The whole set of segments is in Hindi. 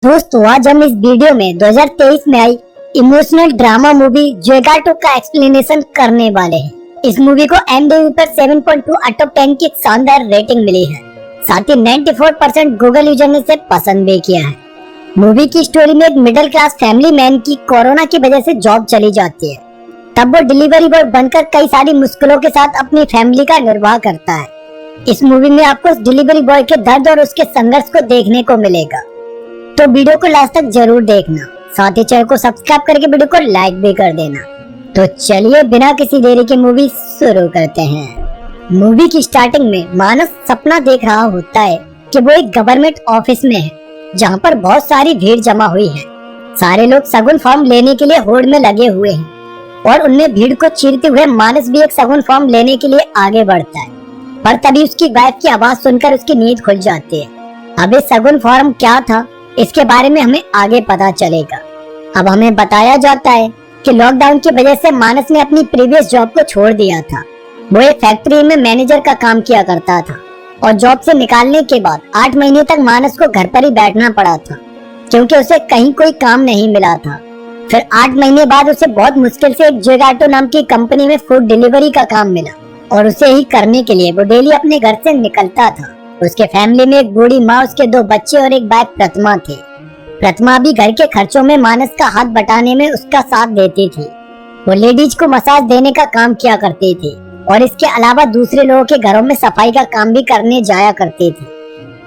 दोस्तों आज हम इस वीडियो में 2023 में आई इमोशनल ड्रामा मूवी जोगाटो का एक्सप्लेनेशन करने वाले हैं। इस मूवी को IMDb पर 7.2 आउट ऑफ 10 की शानदार रेटिंग मिली है। साथ ही 94% गूगल यूजर ने इसे पसंद भी किया है। मूवी की स्टोरी में एक मिडिल क्लास फैमिली मैन की कोरोना की वजह से जॉब चली जाती है। तब वो डिलीवरी बॉय बनकर कई सारी मुश्किलों के साथ अपनी फैमिली का निर्वाह करता है। इस मूवी में आपको उस डिलीवरी बॉय के दर्द और उसके संघर्ष को देखने को मिलेगा, तो वीडियो को लास्ट तक जरूर देखना। साथ ही चैनल को सब्सक्राइब करके वीडियो को लाइक भी कर देना। तो चलिए बिना किसी देरी के मूवी शुरू करते हैं। मूवी की स्टार्टिंग में मानस सपना देख रहा होता है कि वो एक गवर्नमेंट ऑफिस में है, जहाँ पर बहुत सारी भीड़ जमा हुई है। सारे लोग शगुन फॉर्म लेने के लिए होड़ में लगे हुए हैं और उनमें भीड़ को चीरते हुए मानस भी एक शगुन फॉर्म लेने के लिए आगे बढ़ता है। पर तभी उसकी वाइफ की आवाज सुनकर उसकी नींद खुल जाती है। अब ये शगुन फॉर्म क्या था, इसके बारे में हमें आगे पता चलेगा। अब हमें बताया जाता है कि लॉकडाउन की वजह से मानस ने अपनी प्रीवियस जॉब को छोड़ दिया था। वो एक फैक्ट्री में मैनेजर का काम किया करता था और जॉब से निकालने के बाद 8 महीने तक मानस को घर पर ही बैठना पड़ा था, क्योंकि उसे कहीं कोई काम नहीं मिला था। फिर 8 महीने बाद उसे बहुत मुश्किल से एक जोगाटो नाम की कंपनी में फूड डिलीवरी का काम मिला और उसे ही करने के लिए वो डेली अपने घर से निकलता था। उसके फैमिली में एक बूढ़ी माँ, उसके 2 बच्चे और एक वाइफ प्रतिमा थे। प्रतिमा भी घर के खर्चों में मानस का हाथ बटाने में उसका साथ देती थी। वो लेडीज को मसाज देने का काम किया करती थी और इसके अलावा दूसरे लोगों के घरों में सफाई का काम भी करने जाया करती थी।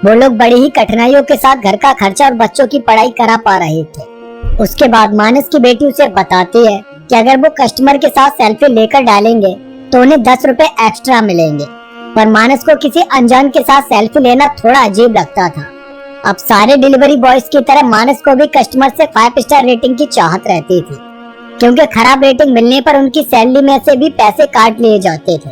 वो लोग बड़ी ही कठिनाइयों के साथ घर का खर्चा और बच्चों की पढ़ाई करा पा रहे थे। उसके बाद मानस की बेटी उसे बताती है कि अगर वो कस्टमर के साथ सेल्फी लेकर डालेंगे तो उन्हें 10 रुपए एक्स्ट्रा मिलेंगे। पर मानस को किसी अनजान के साथ सेल्फी लेना थोड़ा अजीब लगता था। अब सारे डिलीवरी बॉयज की तरह मानस को भी कस्टमर से 5 स्टार रेटिंग की चाहत रहती थी, क्योंकि खराब रेटिंग मिलने पर उनकी सैलरी में से भी पैसे काट लिए जाते थे।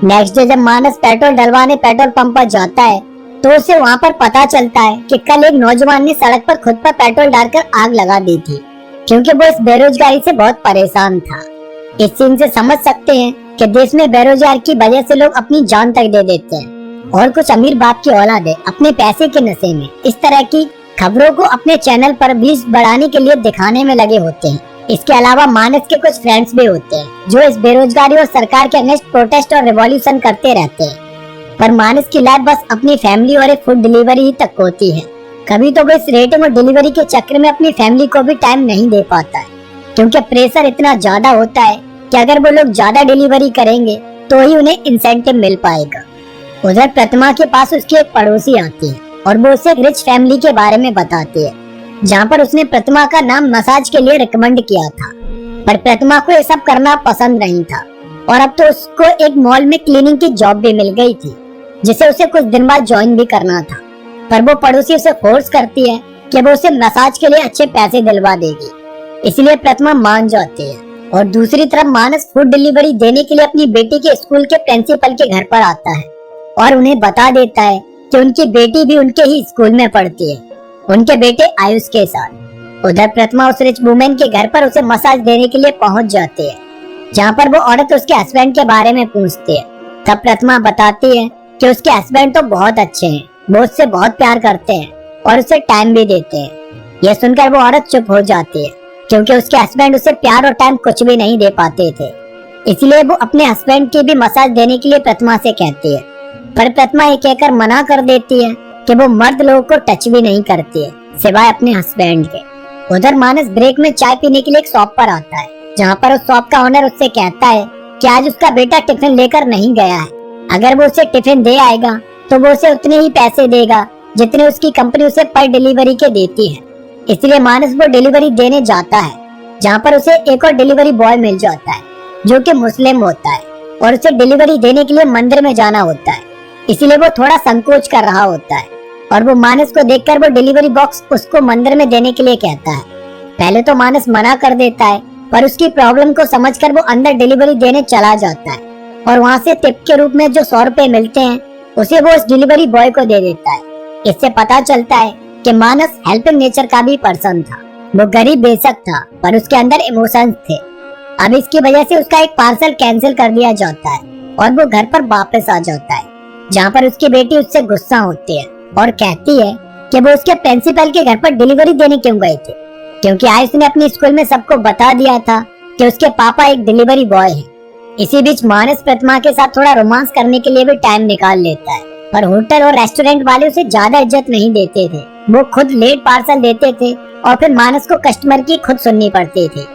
नेक्स्ट डे जब मानस पेट्रोल डलवाने पेट्रोल पंप पर जाता है तो उसे वहाँ पर पता चलता है कि कल एक नौजवान ने सड़क पर खुद पर पेट्रोल डालकर आग लगा दी थी, क्योंकि वो इस बेरोजगारी से बहुत परेशान था। इस सीन से समझ सकते हैं कि देश में बेरोजगार की वजह से लोग अपनी जान तक दे देते हैं और कुछ अमीर बाप की औलादें अपने पैसे के नशे में इस तरह की खबरों को अपने चैनल पर व्यूज बढ़ाने के लिए दिखाने में लगे होते हैं। इसके अलावा मानस के कुछ फ्रेंड्स भी होते हैं जो इस बेरोजगारी और सरकार के अगेंस्ट प्रोटेस्ट और रिवॉल्यूशन करते रहते हैं। पर मानस की लाइफ बस अपनी फैमिली और एक फूड डिलीवरी ही तक होती है। कभी तो वो इस रेटिंग और डिलीवरी के चक्कर में अपनी फैमिली को भी टाइम नहीं दे पाता है, क्योंकि प्रेशर इतना ज्यादा होता है कि अगर वो लोग ज्यादा डिलीवरी करेंगे तो ही उन्हें इंसेंटिव मिल पाएगा। उधर प्रतिमा के पास उसकी एक पड़ोसी आती है और वो उसे एक रिच फैमिली के बारे में बताती है, जहाँ पर उसने प्रतिमा का नाम मसाज के लिए रिकमेंड किया था। पर प्रतिमा को ये सब करना पसंद नहीं था और अब तो उसको एक मॉल में क्लीनिंग की जॉब भी मिल गई थी, जिसे उसे कुछ दिन बाद ज्वाइन भी करना था। पर वो पड़ोसी उसे फोर्स करती है कि वो उसे मसाज के लिए अच्छे पैसे दिलवा देगी, इसलिए प्रतिमा मान जाती है। और दूसरी तरफ मानस फूड डिलीवरी देने के लिए अपनी बेटी के स्कूल के प्रिंसिपल के घर पर आता है और उन्हें बता देता है कि उनकी बेटी भी उनके ही स्कूल में पढ़ती है, उनके बेटे आयुष के साथ। उधर प्रतिमा उस रिच वुमेन के घर पर उसे मसाज देने के लिए पहुंच जाती है, जहाँ पर वो औरत उसके हस्बैंड के बारे में पूछती है। तब प्रतिमा बताती है कि उसके हस्बैंड तो बहुत अच्छे हैं, वो उससे बहुत प्यार करते हैं और उसे टाइम भी देते हैं। यह सुनकर वो औरत चुप हो जाती है, क्योंकि उसके हस्बैंड उसे प्यार और टाइम कुछ भी नहीं दे पाते थे। इसलिए वो अपने हस्बैंड की भी मसाज देने के लिए प्रतिमा से कहती है। पर प्रतिमा ये कहकर मना कर देती है कि वो मर्द लोगों को टच भी नहीं करती है, सिवाय अपने हस्बैंड के। उधर मानस ब्रेक में चाय पीने के लिए एक शॉप पर आता है, जहाँ पर उस शॉप का ओनर उससे कहता है कि आज उसका बेटा टिफिन लेकर नहीं गया है। अगर वो उसे टिफिन दे आएगा तो वो उसे उतने ही पैसे देगा जितने उसकी कंपनी उसे पर डिलीवरी के देती है। इसलिए मानस वो डिलीवरी देने जाता है, जहाँ पर उसे एक और डिलीवरी बॉय मिल जाता है जो कि मुस्लिम होता है और उसे डिलीवरी देने के लिए मंदिर में जाना होता है। इसलिए वो थोड़ा संकोच कर रहा होता है और वो मानस को देखकर वो डिलीवरी बॉक्स उसको मंदिर में देने के लिए कहता है। पहले तो मानस मना कर देता है, पर उसकी प्रॉब्लम को समझकर वो अंदर डिलीवरी देने चला जाता है और वहाँ से टिप के रूप में जो 100 रुपए मिलते हैं उसे वो उस डिलीवरी बॉय को दे देता है। इससे पता चलता है कि मानस हेल्पिंग नेचर का भी पर्सन था। वो गरीब बेशक था, पर उसके अंदर इमोशंस थे। अब इसकी वजह से उसका एक पार्सल कैंसिल कर दिया जाता है और वो घर पर वापस आ जाता है, जहाँ पर उसकी बेटी उससे गुस्सा होती है और कहती है कि वो उसके प्रिंसिपल के घर पर डिलीवरी देने क्यों गए थे, क्योंकि आयुष ने अपने स्कूल में सबको बता दिया था कि उसके पापा एक डिलीवरी बॉय है। इसी बीच मानस प्रतिमा के साथ थोड़ा रोमांस करने के लिए भी टाइम निकाल लेता है, पर होटल और रेस्टोरेंट वाले उसे ज्यादा इज्जत नहीं देते थे। वो खुद लेट पार्सल देते थे और फिर मानस को कस्टमर की खुद सुननी पड़ती थी।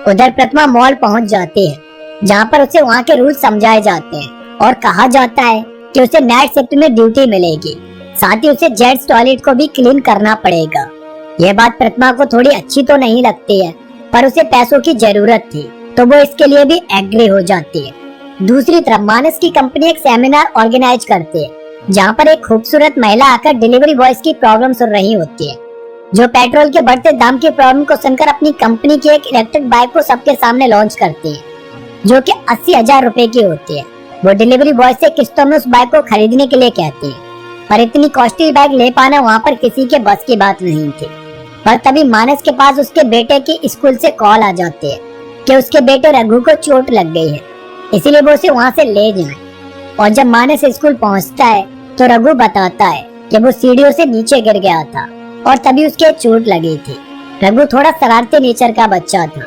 उधर प्रतिमा मॉल पहुंच जाती है, जहां पर उसे वहां के रूल समझाए जाते हैं और कहा जाता है कि उसे नाइट शिफ्ट में ड्यूटी मिलेगी, साथ ही उसे जेंट्स टॉयलेट को भी क्लीन करना पड़ेगा। यह बात प्रतिमा को थोड़ी अच्छी तो नहीं लगती है, पर उसे पैसों की जरूरत थी तो वो इसके लिए भी एग्री हो जाती है। दूसरी तरफ मानस की कंपनी एक सेमिनार ऑर्गेनाइज करती है, जहाँ पर एक खूबसूरत महिला आकर डिलीवरी बॉयज की प्रॉब्लम सुन रही होती है, जो पेट्रोल के बढ़ते दाम की प्रॉब्लम को सुनकर अपनी कंपनी की एक इलेक्ट्रिक बाइक को सबके सामने लॉन्च करती है, जो कि 80,000 रुपए की होती है। वो डिलीवरी बॉय से किस्तों में उस बाइक को खरीदने के लिए कहती है, पर इतनी कॉस्टली बाइक ले पाना वहाँ पर किसी के बस की बात नहीं थी। पर तभी मानस के पास उसके बेटे की स्कूल से कॉल आ जाती है कि उसके बेटे रघु को चोट लग गई है, इसीलिए वो उसे वहाँ से ले जाए। और जब मानस स्कूल पहुँचता है तो रघु बताता है कि वो सीढ़ियों से नीचे गिर गया था और तभी उसके चोट लगी थी। रघु थोड़ा शरारती नेचर का बच्चा था,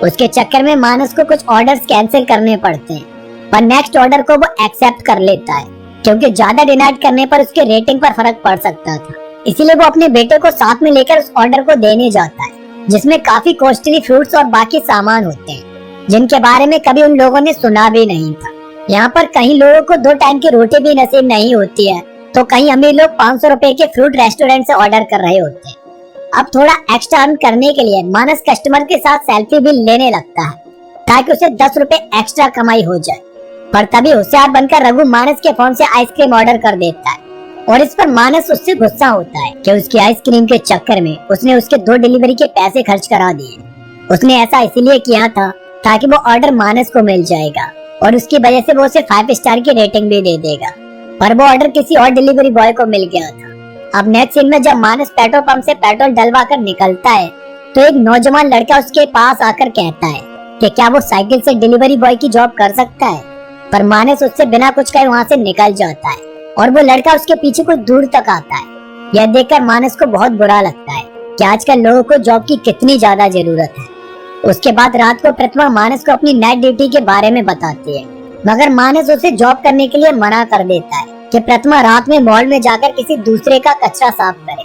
उसके चक्कर में मानस को कुछ ऑर्डर्स कैंसिल करने पड़ते हैं, पर नेक्स्ट ऑर्डर को वो एक्सेप्ट कर लेता है, क्योंकि ज्यादा डिनाइड करने पर उसके रेटिंग पर फर्क पड़ सकता था। इसीलिए वो अपने बेटे को साथ में लेकर उस ऑर्डर को देने जाता है, जिसमें काफी कॉस्टली फ्रूट्स और बाकी सामान होते हैं, जिनके बारे में कभी उन लोगों ने सुना भी नहीं था। यहाँ पर कई लोगों को 2 टाइम की रोटी भी नसीब नहीं होती है, तो कई अमीर लोग 500 रुपए के फ्रूट रेस्टोरेंट से ऑर्डर कर रहे होते हैं। अब थोड़ा एक्स्ट्रा अर्न करने के लिए मानस कस्टमर के साथ सेल्फी भी लेने लगता है, ताकि उसे 10 रुपए एक्स्ट्रा कमाई हो जाए। पर तभी होशियार बनकर रघु मानस के फोन से आइसक्रीम ऑर्डर कर देता है, और इस पर मानस उससे गुस्सा होता है कि उसकी आइसक्रीम के चक्कर में उसने उसके 2 डिलीवरी के पैसे खर्च करा दिए। उसने ऐसा इसलिए किया था ताकि वो ऑर्डर मानस को मिल जाएगा और उसकी वजह से वो उसे 5 स्टार की रेटिंग भी दे देगा, पर वो ऑर्डर किसी और डिलीवरी बॉय को मिल गया था। अब नेक्स्ट सीन में जब मानस पेट्रोल पंप से पेट्रोल डलवा कर निकलता है तो एक नौजवान लड़का उसके पास आकर कहता है कि क्या वो साइकिल से डिलीवरी बॉय की जॉब कर सकता है, पर मानस उससे बिना कुछ कहे वहाँ से निकल जाता है और वो लड़का उसके पीछे कुछ दूर तक आता है। यह देखकर मानस को बहुत बुरा लगता है कि आजकल लोगों को जॉब की कितनी ज्यादा जरूरत है। उसके बाद रात को प्रतिमा मानस को अपनी नाइट ड्यूटी के बारे में बताती है, मगर मानस उसे जॉब करने के लिए मना कर देता है कि प्रतिमा रात में मॉल में जाकर किसी दूसरे का कचरा साफ करे।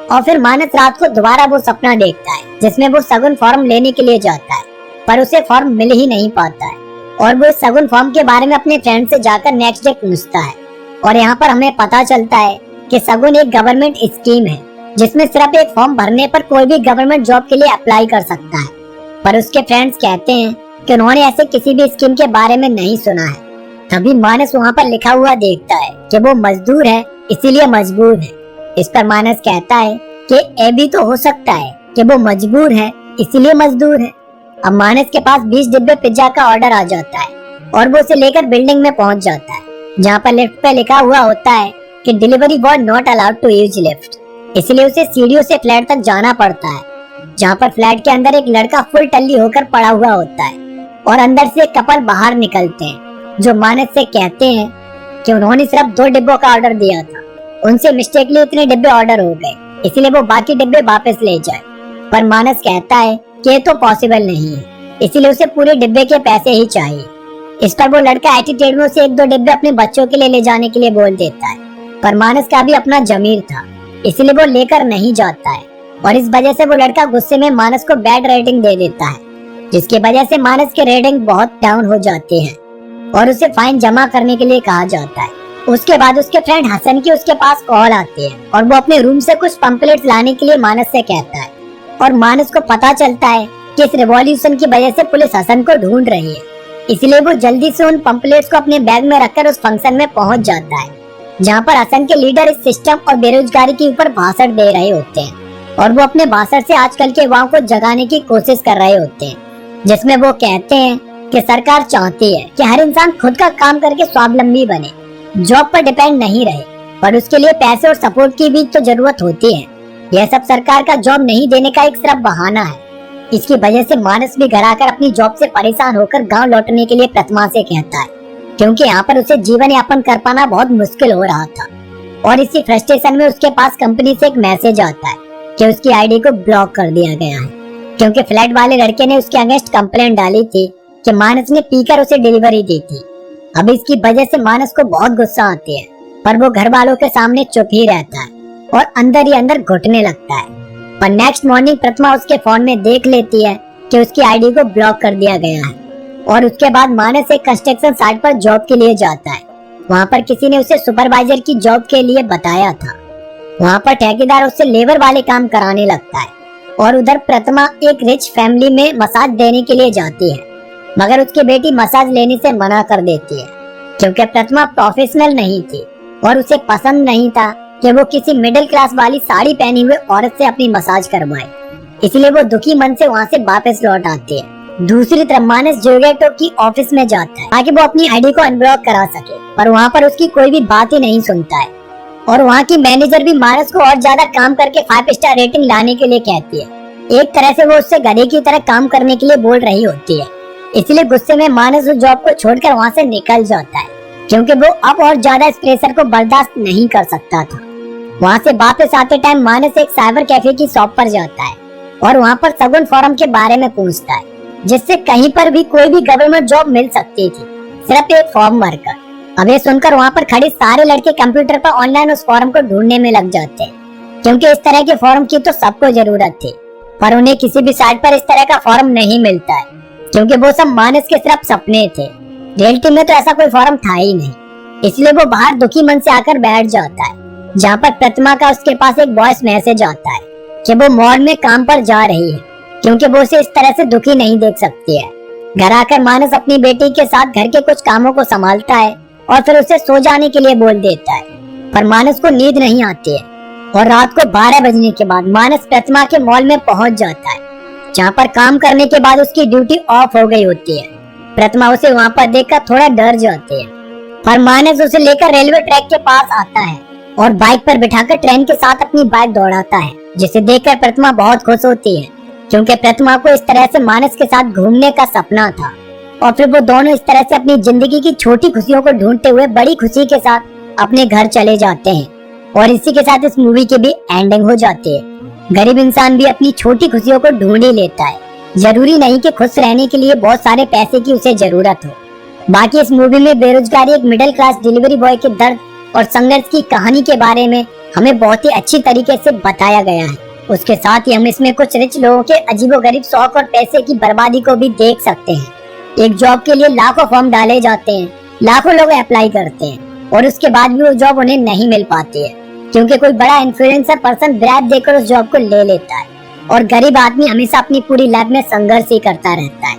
और फिर मानस रात को दोबारा वो सपना देखता है जिसमें वो सगुन फॉर्म लेने के लिए जाता है, पर उसे फॉर्म मिल ही नहीं पाता है और वो सगुन फॉर्म के बारे में अपने फ्रेंड से जाकर नेक्स्ट डे पूछता है। और यहाँ पर हमें पता चलता है कि सगुन एक गवर्नमेंट स्कीम है, जिसमें सिर्फ एक फॉर्म भरने पर कोई भी गवर्नमेंट जॉब के लिए अप्लाई कर सकता है। पर उसके फ्रेंड्स कहते हैं कि उन्होंने ऐसे किसी भी स्कीम के बारे में नहीं सुना है। तभी मानस वहाँ पर लिखा हुआ देखता है कि वो मजदूर है इसीलिए मजबूर है। इस पर मानस कहता है कि ये भी तो हो सकता है कि वो मजबूर है इसीलिए मजदूर है। अब मानस के पास 20 डिब्बे पिज्जा का ऑर्डर आ जाता है और वो उसे लेकर बिल्डिंग में पहुंच जाता है, जहाँ पर लिफ्ट पे लिखा हुआ होता है कि delivery boy not allowed to use lift, इसलिए उसे सीढ़ियों से फ्लैट तक जाना पड़ता है, जहाँ पर फ्लैट के अंदर एक लड़का फुल टल्ली होकर पड़ा हुआ होता है और अंदर से कपल बाहर निकलते हैं, जो मानस से कहते हैं कि उन्होंने सिर्फ 2 डिब्बों का ऑर्डर दिया था, उनसे मिस्टेकली इतने डिब्बे ऑर्डर हो गए, इसलिए वो बाकी डिब्बे वापस ले जाए। पर मानस कहता है कि ये तो पॉसिबल नहीं है, इसीलिए उसे पूरे डिब्बे के पैसे ही चाहिए। इस पर वो लड़का एटीट्यूड में उसे 1-2 डिब्बे अपने बच्चों के लिए ले जाने के लिए बोल देता है, पर मानस का भी अपना जमीर था, इसलिए वो लेकर नहीं जाता है और इस वजह से वो लड़का गुस्से में मानस को बैड रेटिंग दे देता है, जिसकी वजह से मानस के रेटिंग बहुत डाउन हो जाती है और उसे फाइन जमा करने के लिए कहा जाता है। उसके बाद उसके फ्रेंड हसन की उसके पास कॉल आती है और वो अपने रूम से कुछ पंपलेट्स लाने के लिए मानस से कहता है और मानस को पता चलता है कि इस रिवॉल्यूशन की वजह से पुलिस हसन को ढूंढ रही है, इसलिए वो जल्दी से उन पंपलेट्स को अपने बैग में रखकर उस फंक्शन में पहुंच जाता है, जहां पर हसन के लीडर इस सिस्टम और बेरोजगारी के ऊपर भाषण दे रहे होते हैं और वो अपने भाषण से आजकल के युवाओं को जगाने की कोशिश कर रहे होते हैं, जिसमें वो कहते हैं कि सरकार चाहती है कि हर इंसान खुद का काम करके स्वावलंबी बने, जॉब पर डिपेंड नहीं रहे, पर उसके लिए पैसे और सपोर्ट की भी तो जरूरत होती है। यह सब सरकार का जॉब नहीं देने का एक सिर्फ बहाना है। इसकी वजह से मानस भी घर आकर अपनी जॉब से परेशान होकर गांव लौटने के लिए प्रतिमा से कहता है, क्योंकि यहाँ पर उसे जीवन यापन कर पाना बहुत मुश्किल हो रहा था। और इसी फ्रस्ट्रेशन में उसके पास कंपनी से एक मैसेज आता है कि उसकी आईडी को ब्लॉक कर दिया गया है, क्योंकि फ्लैट वाले लड़के ने उसके अगेंस्ट कंप्लेंट डाली थी कि मानस ने पीकर उसे डिलीवरी दी थी। अब इसकी वजह से मानस को बहुत गुस्सा आती है, पर वो घर वालों के सामने चुप ही रहता है और अंदर ही अंदर घुटने लगता है। पर नेक्स्ट मॉर्निंग प्रतिमा उसके फोन में देख लेती है कि उसकी आईडी को ब्लॉक कर दिया गया है। और उसके बाद मानस एक कंस्ट्रक्शन साइट पर जॉब के लिए जाता है। वहाँ पर किसी ने उसे सुपरवाइजर की जॉब के लिए बताया था। वहाँ पर ठेकेदार उससे लेबर वाले काम कराने लगता है और उधर प्रतिमा एक रिच फैमिली में मसाज देने के लिए जाती है, मगर उसकी बेटी मसाज लेने से मना कर देती है, क्योंकि प्रतिमा प्रोफेशनल नहीं थी और उसे पसंद नहीं था कि वो किसी मिडिल क्लास वाली साड़ी पहनी हुई औरत से अपनी मसाज करवाए। इसलिए वो दुखी मन से वहाँ से वापस लौट आती है। दूसरी तरफ मानस जोगेटो की ऑफिस में जाता है ताकि वो अपनी आईडी को अनब्लॉक करा सके, पर वहाँ पर उसकी कोई भी बात ही नहीं सुनता है। और वहाँ की मैनेजर भी मानस को और ज्यादा काम करके 5 स्टार रेटिंग लाने के लिए कहती है। एक तरह से वो उससे गधे की तरह काम करने के लिए बोल रही होती है। इसलिए गुस्से में मानस उस जॉब को छोड़कर वहाँ से निकल जाता है, क्योंकि वो अब और ज्यादा इस प्रेशर को बर्दाश्त नहीं कर सकता था। वहाँ से वापस आते टाइम मानस एक साइबर कैफे की शॉप पर जाता है और वहाँ पर सगुन फॉर्म के बारे में पूछता है, जिससे कहीं पर भी कोई भी गवर्नमेंट जॉब मिल सकती थी, सिर्फ एक फॉर्म भरकर। अब ये सुनकर वहाँ पर खड़े सारे लड़के कंप्यूटर पर ऑनलाइन उस फॉर्म को ढूंढने में लग जाते हैं, क्योंकि इस तरह के फॉर्म की तो सबको जरूरत थी। पर उन्हें किसी भी साइट पर इस तरह का फॉर्म नहीं मिलता है, क्योंकि वो सब मानस के सिर्फ सपने थे। रियलिटी में तो ऐसा कोई फॉर्म था ही नहीं। इसलिए वो बाहर दुखी मन से आकर बैठ जाता है, जहाँ पर प्रतिमा का उसके पास एक वॉइस मैसेज आता है कि वो मॉल में काम पर जा रही है, क्योंकि वो उसे इस तरह से दुखी नहीं देख सकती है। घर आकर मानस अपनी बेटी के साथ घर के कुछ कामों को संभालता है और फिर उसे सो जाने के लिए बोल देता है, पर मानस को नींद नहीं आती है। और रात को 12 बजने के बाद मानस प्रतिमा के मॉल में पहुंच जाता है, जहाँ पर काम करने के बाद उसकी ड्यूटी ऑफ हो गई होती है। प्रतिमा उसे वहाँ पर देखकर थोड़ा डर जाती है, पर मानस उसे लेकर रेलवे ट्रैक के पास आता है और बाइक पर बिठाकर ट्रेन के साथ अपनी बाइक दौड़ाता है, जिसे देखकर प्रतिमा बहुत खुश होती है, क्योंकि प्रतिमा को इस तरह से मानस के साथ घूमने का सपना था। और फिर वो दोनों इस तरह से अपनी जिंदगी की छोटी खुशियों को ढूंढते हुए बड़ी खुशी के साथ अपने घर चले जाते हैं। और इसी के साथ इस मूवी की भी एंडिंग हो जाती है। गरीब इंसान भी अपनी छोटी खुशियों को ढूंढ ही लेता है। जरूरी नहीं कि खुश रहने के लिए बहुत सारे पैसे की उसे जरूरत हो। बाकी इस मूवी में बेरोजगारी, एक मिडिल क्लास डिलीवरी बॉय के दर्द और संघर्ष की कहानी के बारे में हमें बहुत ही अच्छी तरीके से बताया गया है। उसके साथ ही हम इसमें कुछ रिच लोगों के अजीबोगरीब शौक और पैसे की बर्बादी को भी देख सकते हैं। एक जॉब के लिए लाखों फॉर्म डाले जाते हैं, लाखों लोग अप्लाई करते हैं और उसके बाद भी वो जॉब उन्हें नहीं मिल पाती है, क्योंकि कोई बड़ा इन्फ्लुएंसर पर्सन ब्राइब देकर उस जॉब को ले लेता है और गरीब आदमी हमेशा अपनी पूरी लाइफ में संघर्ष ही करता रहता है।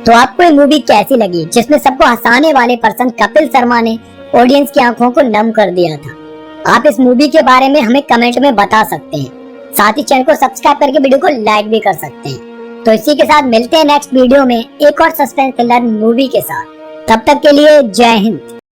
तो आपको ये मूवी कैसी लगी, जिसमें सबको हंसाने वाले पर्सन कपिल शर्मा ने ऑडियंस की आंखों को नम कर दिया था? आप इस मूवी के बारे में हमें कमेंट में बता सकते हैं। साथ ही चैनल को सब्सक्राइब करके वीडियो को लाइक भी कर सकते हैं। तो इसी के साथ मिलते हैं नेक्स्ट वीडियो में एक और सस्पेंस थ्रिलर मूवी के साथ। तब तक के लिए जय हिंद।